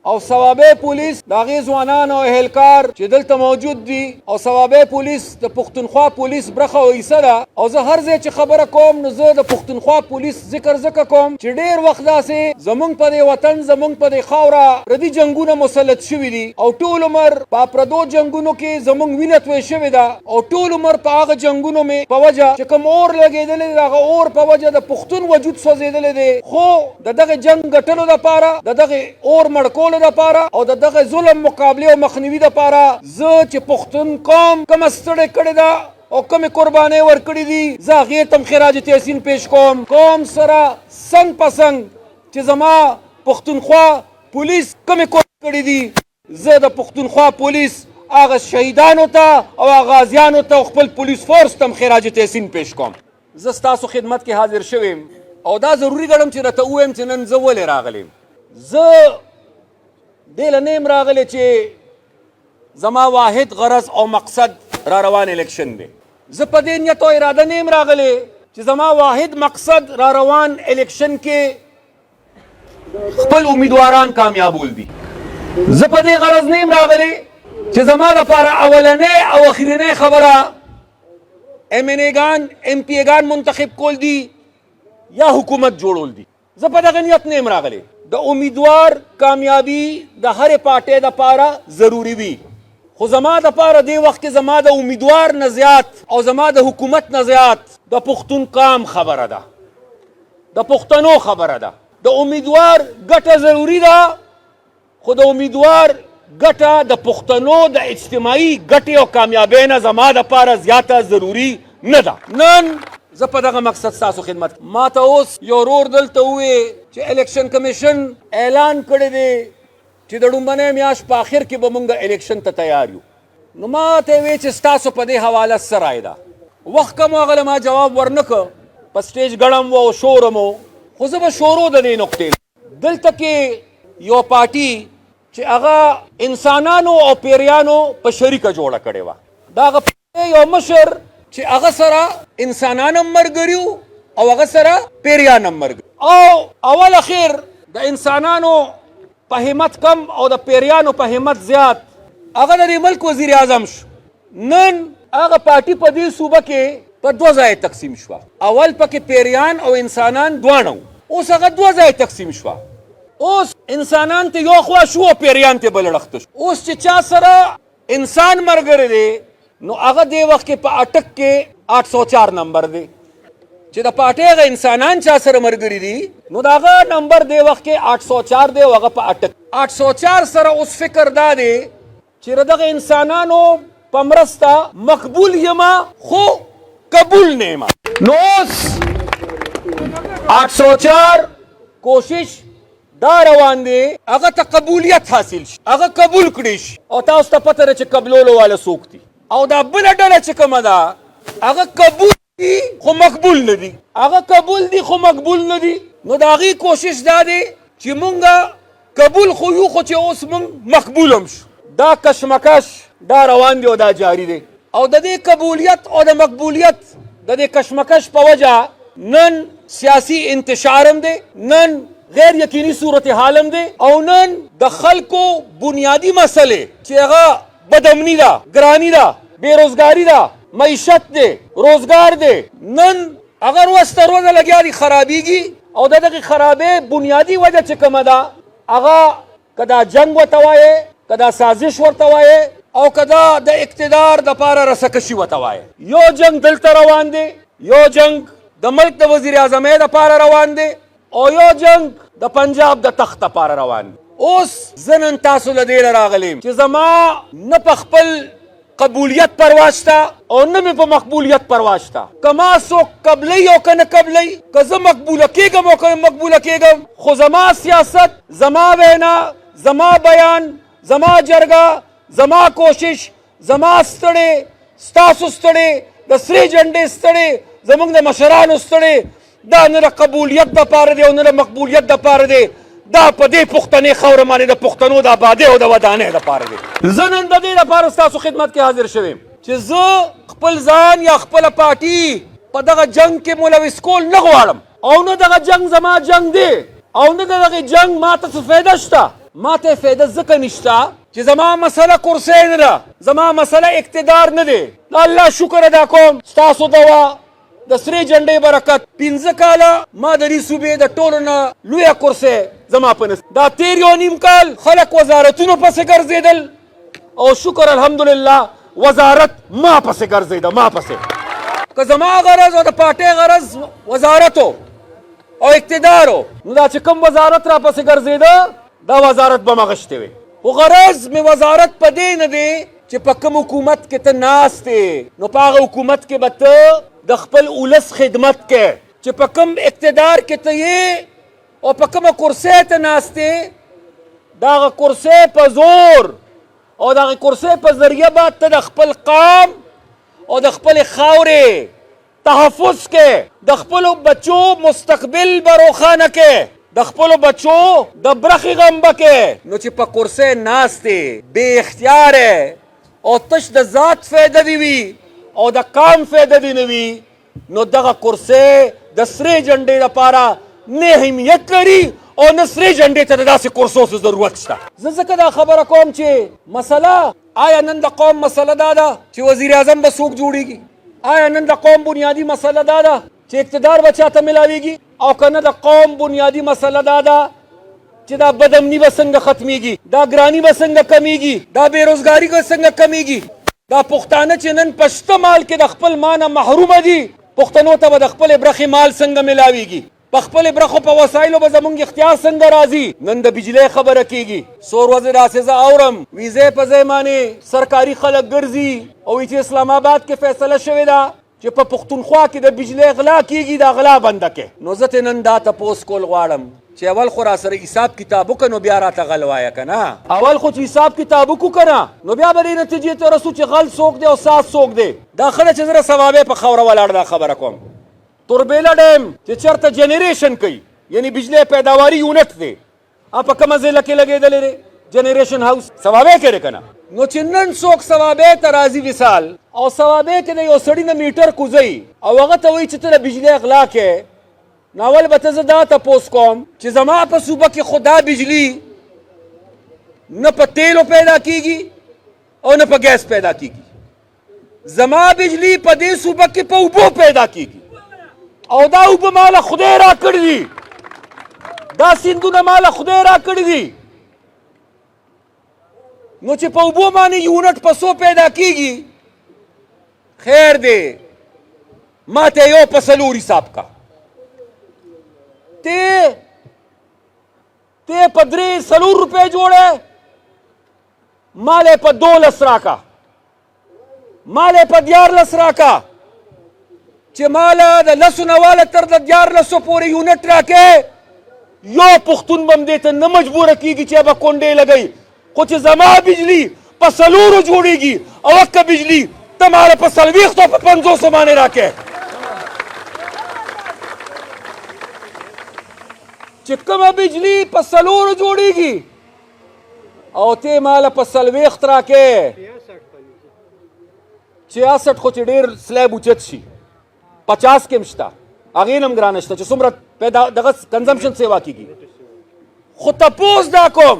او ثوابه پولیس د هغې ځوانان او اهلکار چې دلته موجود دي او ثوابه پولیس د پښتونخوا پولیس برخه او حصه ده. او زه هر ځای چې خبره کوم نو زه د پښتونخوا پولیس ذکر کوم چې ډېر وخت داسې زمونږ په دې وطن زمونږ په دې خاوره پردي جنګونه مسلط شوي دي او ټول عمر په پردو جنګونو کې زمونږ وینه توی شوې ده او ټول عمر په هغه جنګونو مې په وجه چې کوم اور لګېدلی دی د هغه اور په وجه د پښتون وجود سوځېدلی دی. خو د دغه جنګ ګټلو دپاره د دغه اور مړ کولو دپاره او د دغه ظلم مقابلې او مخنیوي دپاره زه چې پښتون قوم کومه ستړې کړې ده او کومې قربانۍ ورکړي دي زه هغې ته هم خراج تحسین پیش کوم. قوم سره څنګ په څنګ چې زما پښتونخوا پولیس کومې کړي دي زه د پښتونخوا پولیس هغه شهیدانو ته او هغه غازیانو ته خپل پولیس فورس ته هم خراج تحسین پیش کوم. زه ستاسو خدمت کې حاضر شویم او دا ضروري ګڼم چې راته ووایم چې نن زه ولې راغلم. زه دې له نه یم راغلی چې زما واحد غرض او مقصد را روان الیکشن دی. زه په دې نیت او اراده نه یم راغلی چې زما واحد مقصد را روان الیکشن کې خپل امیدواران کامیابول دي. زه په دې غرض نه یم راغلی چې زما لپاره اولنۍ او اخرنۍ خبره MNA-ګان MP-ګان منتخب کول دي یا حکومت جوړول دي. زه په دغه نیت نه یم راغلی. د امیدوار کامیابي د هرې پارټۍ دپاره ضروري وي خو زما دپاره دې وخت کې زما د امیدوار نه زیات او زما د حکومت نه زیات د پښتون قام خبره ده د پښتنو خبره ده. د امیدوار ګټه ضروري ده خو د امیدوار ګټه د پښتنو د اجتماعي ګټې او کامیابۍ نه زما دپاره زیاته ضروري نه ده. نن زه په دغه مقصد ستاسو خدمت ما ته اوس یو ورور دلته ووې چې الیکشن کمیشن اعلان کړی دی چې د ډومبنۍ میاشت په آخر کې به موږ الیکشن ته تیار یو. نو ما ته یې ویې چې ستاسو په دې حواله څه رایه ده. وخت کم و هغه ما جواب ورنه که په سټیج ګړم و او شورم و خو زه به شورو د دې نقطې دلته کې یو پارټي چې هغه انسانانو او پیریانو په شریکه جوړه کړې وه. د هغه یو مشر چې هغه سره انسانان هم ملګري وو او هغه سره پیریان هم ملګري او اول اخر د انسانانو په همت کم او د پیریانو په همت زیات هغه د دې ملک وزیر اعظم شو. نن هغه پارټي په دې صوبه کې په دوه ځایه تقسیم شوه. اول پکې پیریان او انسانان دواړه وو. اوس هغه دوه ځایه تقسیم شوه. اوس انسانان ته یو خوا شو او پیریان ته بل اړخته شو. اوس چې چا سره انسان ملګری دی نو هغه دې وخت کې په اټک کې 804 نمبر دی چې د پارټۍ هغه انسانان چا سره ملګري دي نو د هغه نمبر دې وخت کې 804 دی او هغه په اټک 804 سره اوس فکر دا دی چې د دغه انسانانو په مرسته مقبول یما خو قبول نه یما. نو اوس 804 کوشش دا روان دی هغه ته قبولیت حاصل شي هغه قبول کړي شي او تاسو ته پته ده چې قبلولو والا څوک دي او دا بله ډله چې کومه ده هغه قبول دي خو مقبول نه دي هغه قبول دي خو مقبول نه دي. نو د هغې کوشش دا دی چې مونږ قبول خو یو خو چې اوس مونږ مقبول هم شو. دا کشمکش دا روان دی او دا جاری دی او د دې قبولیت او د مقبولیت د دې کشمکش په وجه نن سیاسي انتشار هم دی نن غیر یقیني صورتحال هم دی او نن د خلکو بنیادی مسئلې چې هغه بدامني ده ګراني ده بېروزګاري ده معیشت دی روزګار دی نن هغه ورځ تر ورځه لګیا دي خرابېږي او د دغې خرابۍ بنیادي وجه چې کومه ده هغه که دا جنګ ورته وایې که دا سازش ورته وایې او که دا د اقتدار دپاره رسکشي ورته وایې. یو جنګ دلته روان دی یو جنګ د ملک د وزیر اعظمۍ دپاره روان دی او یو جنگ د پنجاب د تخت دپاره روان دی. اوس زه نن تاسو له دې راغلیم چې زما نه په خپل قبولیت پروا شته او نه مې په مقبولیت پروا شته. که ما څوک قبلی او که نه قبلی که زه مقبوله کېږم او که مقبوله کېږم خو زما سیاست زما وینا زما بیان زما جرګه زما کوشش زما ستړې ستاسو ستړې د سرې جنډې ستړې زموږ د مشرانو ستړې دا نه د قبولیت دپاره دی او نه د مقبولیت دپاره دی دا په دې پښتنې خاوره باندې د پښتنو د آبادۍ او د ودانۍ دپاره دی. زه نن د دې دپاره ستاسو خدمت کې حاضر شویم چې زه خپل ځان یا خپله پارټي په دغه جنګ کې ملوث کول نه غواړم او نه دغه جنګ زما جنګ دی او نه د دغې جنګ ما ته څه فایده شته. ما ته فایده ځکه نشته چې زما مسله کرسۍ نه ده، زما مسله اقتدار نه دی. د الله شکر ادا کوم ستاسو دوا د سرې جنډۍ برکت 15 کاله ما د دې صوبې د ټولو نه لویه کرسۍ زما په نصیب. دا تېر یو نیم کال خلک وزارتونو پسې ګرځېدل او شکر الحمدلله وزارت ما پسې ګرځېده، ما پسې. که زما غرض او د پارټۍ غرض وزارت او اقتدار نو دا چې کوم وزارت را پسې ګرځېده دا وزارت به مغشتې وي. خو غرض مې وزارت په دې نه دی چې په کوم حکومت کې ته ناست یې نو په هغه حکومت کې به ته د خپل ولس خدمت کې، چې په کوم اقتدار کې ته یې او په کومه کرسۍ ته ناست یې د هغه کرسۍ په زور او د هغې کرسۍ په ذریعه به ته د خپل قام او د خپلې خاورې تحفظ کې، د خپلو بچو مستقبل به روښانه کې، د خپلو بچو د برخې غم به کې. نو چې په کرسۍ ناست یې بې اختیاره او تش د ذات فایده دې وي او د قام فایده دې نه وي نو دغه کرسۍ د سرې جنډۍ لپاره نه اهمیت لري او نه سرې جنډۍ ته د داسې کرسو څه ضرورت شته. زه ځکه دا خبره کوم چې مسله آیا نن د قوم مسله دا ده چې وزیر اعظم به څوک جوړیږي؟ آیا نن د قوم بنیادي مسله دا ده چې اقتدار به چاته ملاویږي؟ او که نه د قوم بنیادي مسله دا ده چې دا بدامني به څنګه ختمیږي، دا ګراني به څنګه کمیږي، دا بېروزګاري به څنګه کمیږي، دا پښتانه چې نن په شته مال کې د خپل مانه محرومه دي پښتنو ته به د خپلې برخې مال څنګه ملاویږي، په خپلې برخو په وسایلو به زمونږ اختیار څنګه راځي. نن د بجلۍ خبره کیږي، څو ورځې داسې زه اورم ویزې په ځای باندې سرکاري خلک ګرځي او وایي چې اسلام آباد کې فیصله شوې ده چې په پښتونخوا کې د بجلۍ غلا کیږي، دا غلا بنده کې. نو زه ترې نن دا تپوس کول غواړم چې اول خو را سره حساب کتاب وکړه نو بیا راته غل وایه که نه. اول خو چې حساب کتاب وکړو که نه نو بیا به دې نتیجې ته رسو چې غل څوک دی او ساز څوک دی. دا ښه ده چې زه ثوابې په خاوره ولاړ دا خبره کوم. توربېله ډیم چې چېرته جنریشن کوي یعنی بجلی پیداواري یونټ دی په کومه ضلع کې لګېدلی دی جنریشن هاوس ثوابې کې دی که نه. نو چې نن څوک ثوابې ته راځي وصال او ثوابې کې د یو سړي نه میټر کوزوي او هغه ته وایي چې ته د بجلۍ غلا کې نو اول به ته زه دا تپوس کوم چې زما په صوبه کې خو دا بجلي نه په تیلو پیدا کیږي او نه په ګیس پیدا کیږي، زما بجلي په دې صوبه کې په اوبو پیدا کیږي او دا اوبه ماله خدای را کړي دي، دا سیندونه ماله خدای را کړي دي. نو چې په اوبو باندې یونټ په څو پیدا کیږي خیر دی ما ته یو په څلور حساب کا، ته په 3 روپۍ جوړه مال په 12 راکا، مال په 14 راکا چې ماله د 10 نه واله تر د 14 پورې یونټ راکې یو پښتون به هم دې ته نه مجبوره کېږي چې به کونډې لګوي. خو چې زما بجلي په 4 جوړېږي او اکه بجلي ته ماله په 40 په 500 باندې راکې، چې کومه بجلي په 4 جوړېږي او ته ماله په 40 راکې 66 خو چې ډېر سلیب اوچت شي 50 کې هم شته هغې نه هم ګرانه شته چې څومره پیدا دغه کنزمشن سیوا کېږي. خو تپوس دا کوم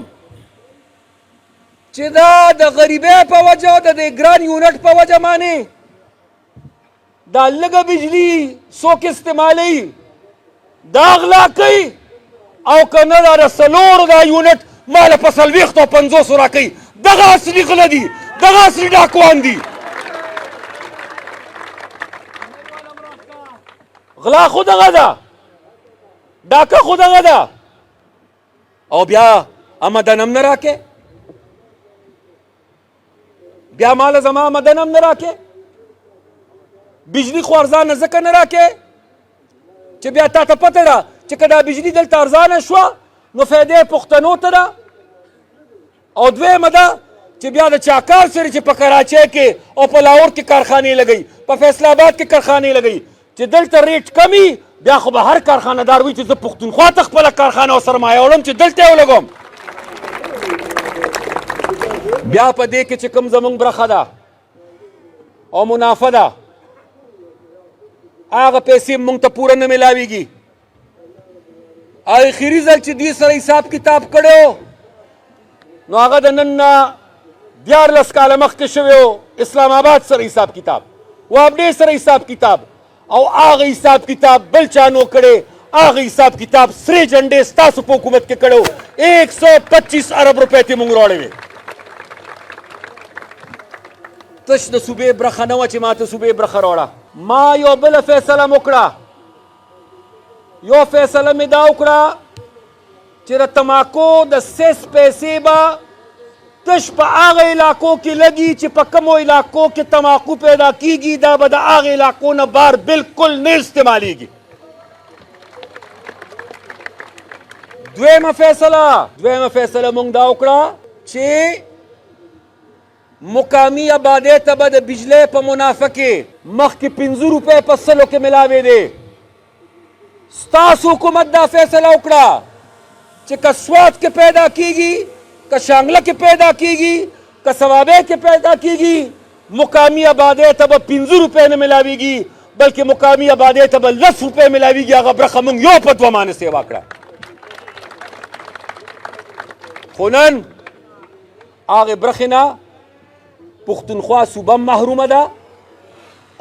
چې دا د غریبۍ په وجه او د دې ګران یونټ په وجه باندې دا لږه بجلي څوک استعمالوي دا غلا کوي او که نه دا د 4 دا یونټ ماله په 40 او 500 راکوي. دغه اصلي غله دي، دغه اصلي ډاکوان دي. غلا خو دغه ده، ډاکه خو دغه ده او بیا آمدن هم نه راکې، بیا ماله زما آمدن هم نه راکې، بجلي خو ارزانه ځکه نه راکې چې بیا تا ته پته ده چې که دا بجلي دلته ارزانه شوه نو فایده پښتنو ته ده. او دویمه ده چې بیا د چاکار سره چې په کراچۍ کې او په لاهور کې کارخانې لګوي، په فیصل آباد کې کارخانې لګوي چې دلته ریټ کمی بیا خو به هر کارخانه دار وي چې زه پښتونخوا ته خپله کارخانه او سرمایه وړم چې دلته یې ولګوم. بیا په دې کې چې کوم زمونږ برخه ده او منافع ده هغه پیسې مونږ ته پوره نه میلاویږي. آخري ځل چې دوی سره حساب کتاب کړی نو هغه د نن نه 14 کاله مخکې شوی و اسلام آباد سره حساب کتاب وابډې سره حساب کتاب او هغه حساب کتاب بل چا نو کړی هغه حساب کتاب سرې جنډې ستاسو په حکومت کې کړی 125 ارب روپۍ ته موږ راوړی وې تش د صوبې برخه نه وه چې ما ته صوبې برخه راوړه ما یو بله فیصله م وکړه یو فیصله مې دا وکړه چې د تماکو د سیس پیسې به تش په هغه علاقو کې لګي چې په کومو علاقو کې تماکو پیدا کیږي دا به د هغه علاقو نه بار بالکل نه استعمالیږي دویمه فیصله مونږ دا وکړه چې مقامی آبادۍ ته به د بجلی په منافع کې مخکې 15 روپۍ په سلو کې ملاوې دی ستاسو حکومت دا فیصله وکړه چې که سوات کې پیدا کیږي که شانګله کې پیدا کیږي که ثوابې کې پیدا کیږي مقامی آبادۍ ته به 15 روپۍ نه ملاویږي بلکې مقامی آبادۍ ته به 10 روپۍ ملاویږي هغه برخه موږ یو په دوه مانه سیوا کړه خو نن هغې برخې نه پښتونخوا صوبه محرومه ده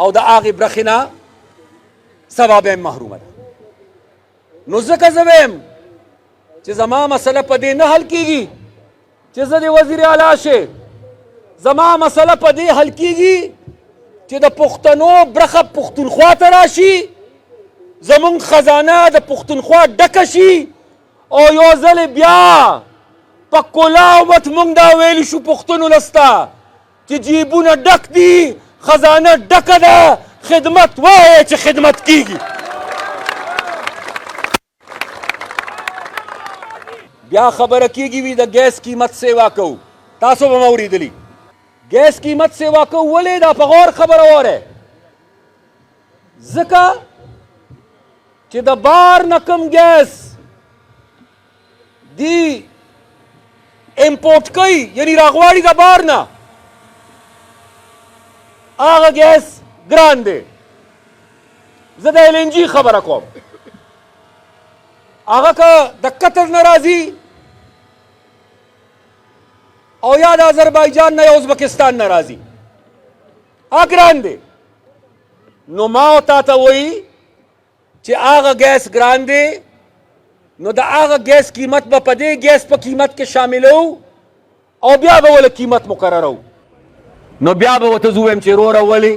او د هغې برخې نه ثوابې هم محرومه ده نو ځکه زه ویم چې زما مسله په دې نه حل کیږي چې زه د وزیر اعلی شي زما مسله په دې حل کیږي چې د پښتنو برخه پښتونخوا ته راشي زمونږ خزانه د پښتونخوا ډکه شي او یو ځل بیا په کلاوت مونږ دا ویلی شو پښتنو لسته چې جیبونه ډک دي خزانه ډکه ده خدمت وایه چې خدمت کیږي بیا خبره کیږي وي د ګیس قیمت سیوا کوو تاسو به مې اورېدلي ګیس قیمت سیوا کوو ولې دا په غور خبره واره ځکه چې د بار نه کم ګیس دی امپورټ کوي یعنی راغواړي د بار نه هغه ګیس ګران دی زه د LNG خبره کوم هغه که د قطر نه راځي او یا د آذربایجان نه یا ازبکستان نه راځي هغه ګران دی نو ما تا ته وایي چې هغه ګیس ګران دی نو د هغه ګیس قیمت به په دې ګیس په قیمت کې شاملو او بیا به ولې قیمت مقررو نو بیا به ورته زه ووایم چې وروره ولې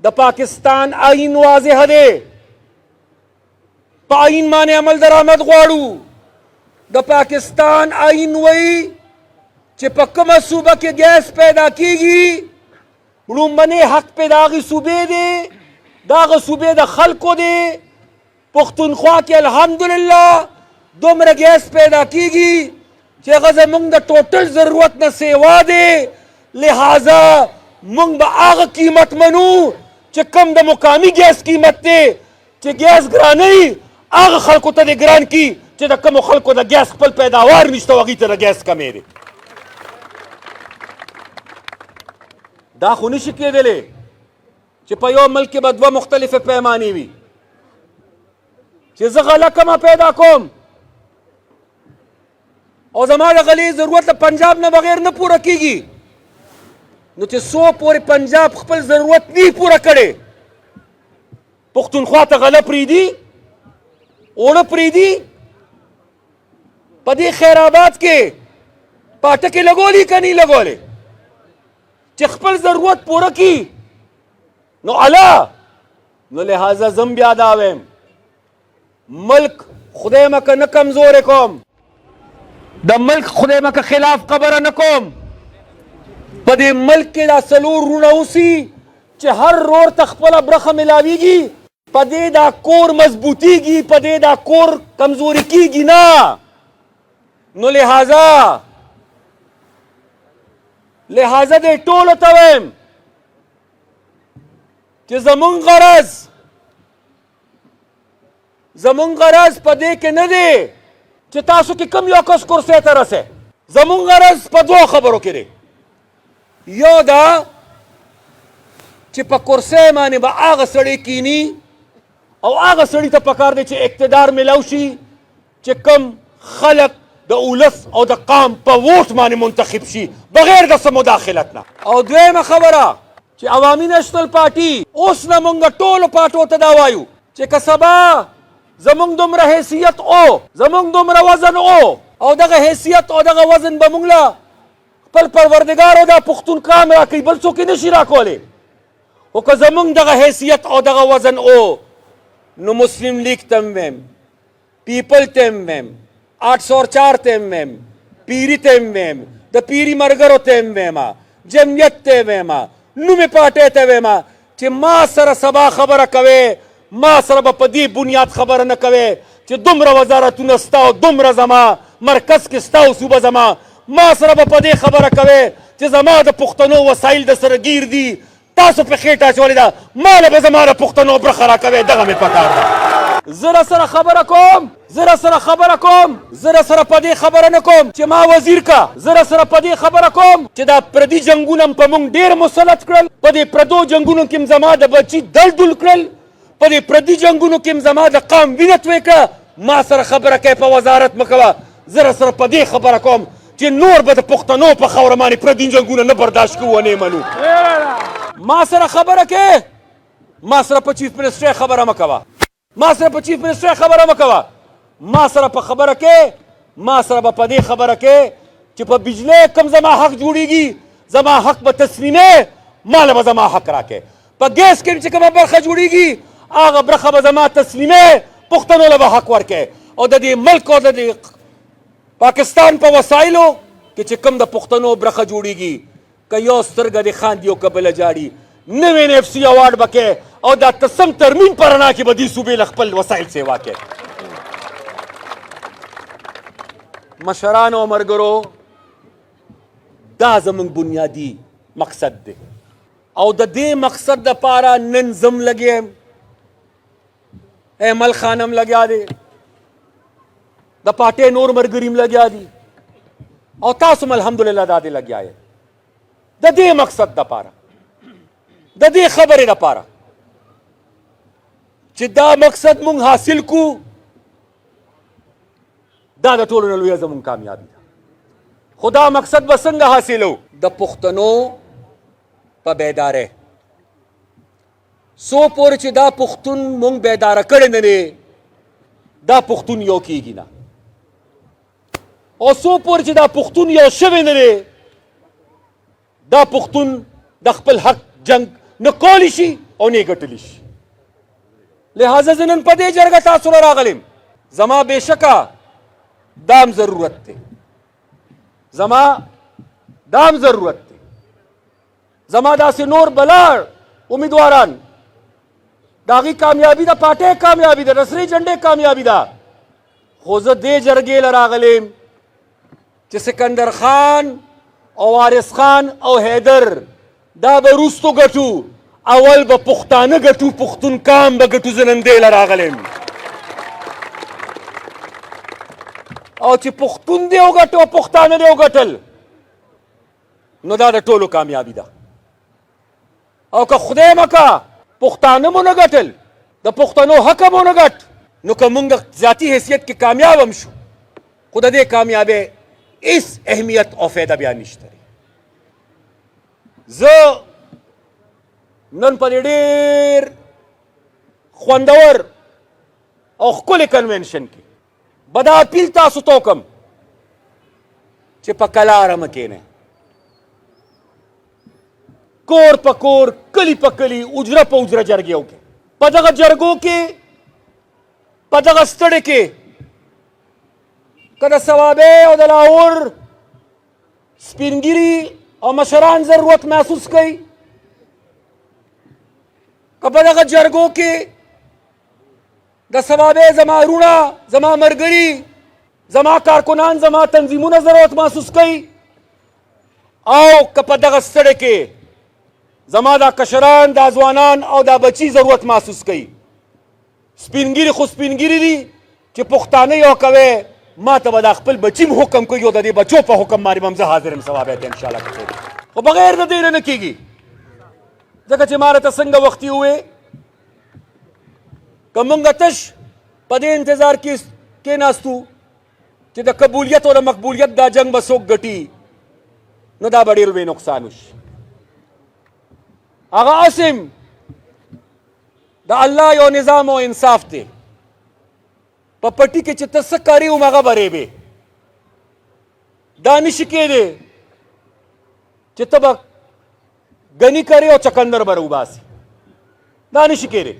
د پاکستان آئین واضح دی په آئین باندې عمل درآمد غواړو د پاکستان آئین وایي چې په کومه صوبه کې ګیس پیدا کیږي لومبنی حق پې د هغې صوبې دی د هغه صوبې د خلکو دی پښتونخوا کې الحمدلله دومره ګیس پیدا کیږي چې هغه زموږ د ټوټل ضرورت نه سیوا دی لہذا موږ به هغه قیمت منو چې کم د مقامی ګیس قیمت دی چې ګیس ګرانوي هغه خلکو ته دې ګران کي چې د کومو خلکو د ګیس خپل پیداوار نشته هغوی ته د ګیس کمی دی دا خو نشي کېدلی چې په یو ملک کې به دوه مختلفې پیمانې وي چې زه غله کمه پیدا کوم او زما د غلې ضرورت د پنجاب نه بغیر نه پوره کیږي نو چې څو پورې پنجاب خپل ضرورت نه پوره کړی پښتونخوا ته غله پرېږدي اوړه پرېږدي په دې خیر آباد کې پاټکې لګولي که نه لګولې چې خپل ضرورت پوره کړي نو الله نو لہذا زم بیا دا وایم ملک خدای مکه نه کمزورې کوم د ملک خدای مکه خلاف خبره نه کوم په دې ملک کې دا څلور وروڼه اوسي چې هر رور ته خپله برخه ملاویږي په دې دا کور مضبوطیږي په دې دا کور کمزوري کیږي نه نو لہذا دې ټولو ته وایم چې زمونږ غرض په دې کې نه دی چې تاسو کې کم یو کس کرسۍ ته رسئ زمونږ غرض په دوه خبرو کې دی یو دا چې په کرسۍ باندې به هغه سړی کینی او هغه سړي ته پکار دی چې اقتدار میلاو شي چې کم خلق د اولس او د قام په ووټ باندې منتخب شي بغیر د څه مداخلت نه. او دویمه خبره چې عوامي نشنل پارټي اوس نه مونږ ټولو پارټو ته دا وایو چې که سبا زمونږ دومره حیثیت او زمونږ دومره وزن او دغه حیثیت او دغه وزن به مونږ له خپل پروردګار او دا پښتون قام راکوي، بل څوک یې نشي راکولی. خو که زمونږ دغه حیثیت او دغه وزن نو مسلم لیگ ته هم ویم، پیپل ته هم ویم، 804 ته هم ویم، پیري ته هم ویم، د پیري ملګرو ته هم ویمه، جمعیت ته ویمه، نومې پارټۍ ته ویمه چې ما سره سبا خبره کوې، ما سره به په دې بنیاد خبره نه کوې چې دومره وزارتونه ستا او دومره زما مرکز کې ستا او صوبه زما، ما سره به په دې خبره کوې چې زما د پښتنو وسایل د سره ګیر دي، تاسو په خېټه اچولې ده، ما له به زما د پښتنو برخه راکوې، دغه مې پکار ده. زه راسره خبره کوم، زه راسره خبره کوم، زه راسره په دې خبره نه کوم چې ما وزیر کا، زه راسره په دې خبره کوم چې دا پردي جنګونه م په موږ ډېر مسلط کړل، په دې پردو جنګونو کې م زما د بچي دل دل کړل، په دې پردي جنګونو کې م زما د قام وینه توی کړه، ما سره خبره کوې په وزارت مه کوه. زه راسره په دې خبره کوم چې نور به د پښتنو په خاوره باندې پردي جنګونه نه برداشت کوو ونه یې منو. ما سره خبره کوې، ما سره په چیف منسټر خبره مه کوه، ما سره په چیف منسټر خبره مه کوه، ما سره په خبره کې، ما سره به په دې خبره کې چې په بجلی کم زما حق جوړیږي، زما حق به تسلیمې، ماله به زما حق راکې، په ګیس کې چې کومه برخه جوړیږي هغه برخه به زما تسلیمې، پښتنو له به حق ورکې. او د دې ملک او د دې پاکستان په وسایلو کې چې کوم د پښتنو برخه جوړیږي، که یو سترګه دې خاندي او که بله جاړي، نوی NFC ایوارډ به کې او دا تسم ترمیم په رڼا کې به دې صوبې له خپل وسایل سیوا کې. مشرانو او ملګرو، دا زموږ بنیادي مقصد دی او د دې مقصد دپاره نن زم لګی یم، ایمل خان هم لګیا دی، د پارټۍ نور ملګري هم لګیا دي او تاسو هم الحمدلله دا دې لګیا یې د دې مقصد دپاره، د دې خبرې دپاره چې دا مقصد مونږ حاصل کو، دا د ټولو نه لویه زمونږ کامیابي ده. خو دا مقصد به څنګه حاصلو؟ د پښتنو په بیدارۍ. څو پورې چې دا پښتون مونږ بیداره کړی نه دی، دا پښتون یو کیږي نه، او څو پورې چې دا پښتون یو شوی نه دی، دا پښتون د خپل حق جنگ نه کولی شي او نه ګټلی شي. لہذا زه نن په دې جرګه تاسو له راغلم، زما بېشکه دام ضرورت دی، زما دام ضرورت دی، زما داسې نور بلاړ امیدواران د هغې کامیابي ده، پارټۍ کامیابي ده، د سرې جنډې کامیابي ده. خو زه دې جرګې له راغلم چې سکندر خان او وارث خان او حیدر دا به وروستو ګټو، اول به پښتانه ګټو، پښتون قام به ګټو. زه نن دې له راغلم او چې پښتون دې وګټو او پښتانه دې وګټل نو دا د ټولو کامیابي ده. او که خدای مکه پښتانه مو نه ګټل، د پښتنو حق مو نه ګټ، نو که مونږ ذاتي حیثیت کې کامیاب هم شو، خو د دې کامیابۍ هېڅ اهمیت او فایده بیا نشته. زه نن په دې ډېر خوندور او ښکلي کنونشن کې به دا اپیل تاسو ته وکړم چې په کلاره مه کښېنئ، کور په کور، کلي په کلي، اجره په اجره جرګې وکړئ. په دغه جرګو کې، په دغه ستړې کې که د صوابۍ او د لاهور سپینګیري او مشران ضرورت محسوس کوي، که په دغه جرګو کې د صوابۍ زما وروڼه، زما ملګري، زما کارکنان، زما تنظیمونه ضرورت محسوس کوي، او که په دغه ستړې کې زما دا کشران، دا ځوانان او دا بچي ضرورت محسوس کوي. سپینګیري خو سپینګیري دي چې پښتانه یو کوي، ما ته به دا خپل بچي م حکم کوي او د دې بچو په حکم باندې به هم زه حاضر یم صوابۍ ته انشاءالله که څه. خو بغیر د دې نه کېږي، ځکه چې ما راته څنګه وختي ووې که مونږ تش په دې انتظار کې کېناستو چې د قبولیت او د مقبولیت دا جنگ به څوک ګټي نو دا به ډېر لوی نقصان وشي. هغه اسم د الله یو نظام او انصاف دی. په پټي کې چې ته څه کاري وم هغه به ریبې. دا نشي کېدی چې ته به ګني کرې او چکندر به راوباسې. دا نشي کېدی.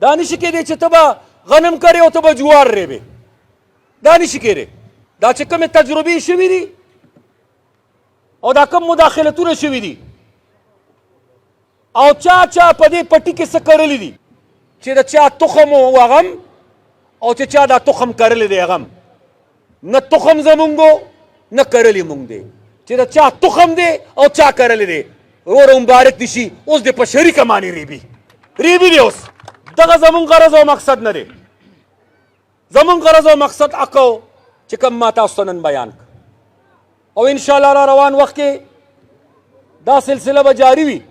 دا نشي کېدی چې ته به غنم کرې او ته به جوار ریبې. دا نشي کېدی. دا چې کومې تجربې شوي دي او دا کوم مداخلتونه شوي دي او چا په دې پټي کې څه کړلي دي چې د چا تخم و هغه او چې چا دا تخم کرلی دی هغه نه تخم زمونږ نه کرلی مونږ دی چې د چا تخم دی او چا کرلی دی وروره مبارک دي شي اوس دې په شریکه معنی ریبي دی اوس. دغه زمونږ غرض او مقصد نه دی. زمونږ غرض او مقصد اکو چې کوم ما تاسو ته نن بیان کړ او انشاءالله را روان وخت کې دا سلسله به جاري وي.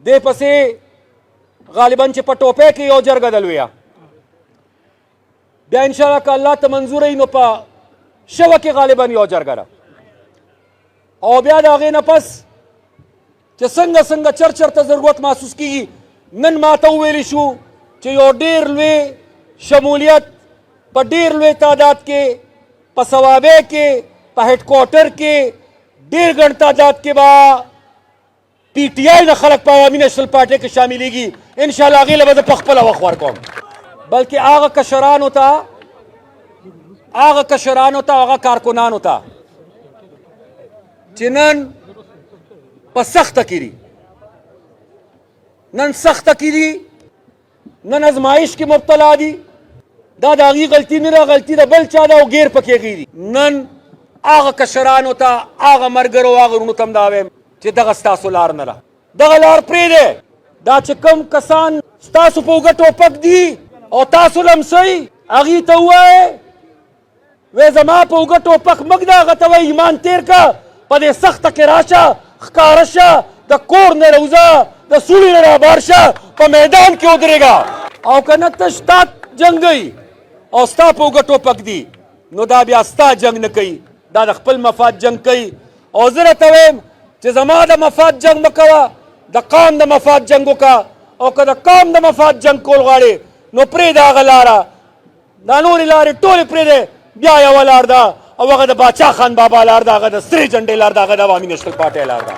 دې پسې غالبا چې په ټوپۍ کې یو جرګه د لویه بیا انشاءالله که الله ته منظور وي نو په شوه کې غالبا یو جرګه ده او بیا د هغې نه پس چې څنګه چرته ضرورت محسوس کېږي. نن ما ته وویلی شو چې یو ډېر لوی شمولیت په ډېر لوی تعداد کې په صوابۍ کې په هیډ کوارټر کې ډېر ګڼ تعداد کې به پی ټی آی نه خلک په عوامي نیشنل پارټۍ کې شاملېږي. انشاءالله هغې له به زه په خپله وخت ورکوم. بلکې هغه کشرانو ته هغه کارکنانو ته چې نن په سخته کې دي نن ازمایش کې مبتلا دي دا د هغې غلطي نه ده غلطي د بل چا ده او ګیر پکې هغې دي. نن هغه کشرانو ته هغه ملګرو هغه وروڼو ته هم دا وایم چې دغه ستاسو لار نه ده. دغه لار پرېږدئ. دا چې کوم کسان ستاسو په اوږه ټوپک دي او تاسو لمسئ هغې ته ووایئ وی زما په اوږه ټوپک مږ ده هغه ته وایي ایمان تېر که په دې سخته کې راشه ښکاره شه د کور نه روزه د سوړي نه رابار شه په میدان کې ودرېږه او که نه تش تا جنګوي او ستا په اوږه ټوپک دي نو دا بیا ستا جنګ نه کوي دا د خپل مفاد جنګ کوي. او زه راته وایم چې زما د مفاد جنګ مه کوه د قام د مفاد جنګ وکړه او که د قام د مفاد جنګ کول غواړې نو پرېږده هغه لاره دا نورې لارې ټولې پرېږدئ بیا یوه لار ده او هغه د باچا خان بابا لار ده هغه د سرې جنډې لار ده هغه د عوامي نیشنل پارټۍ لار ده.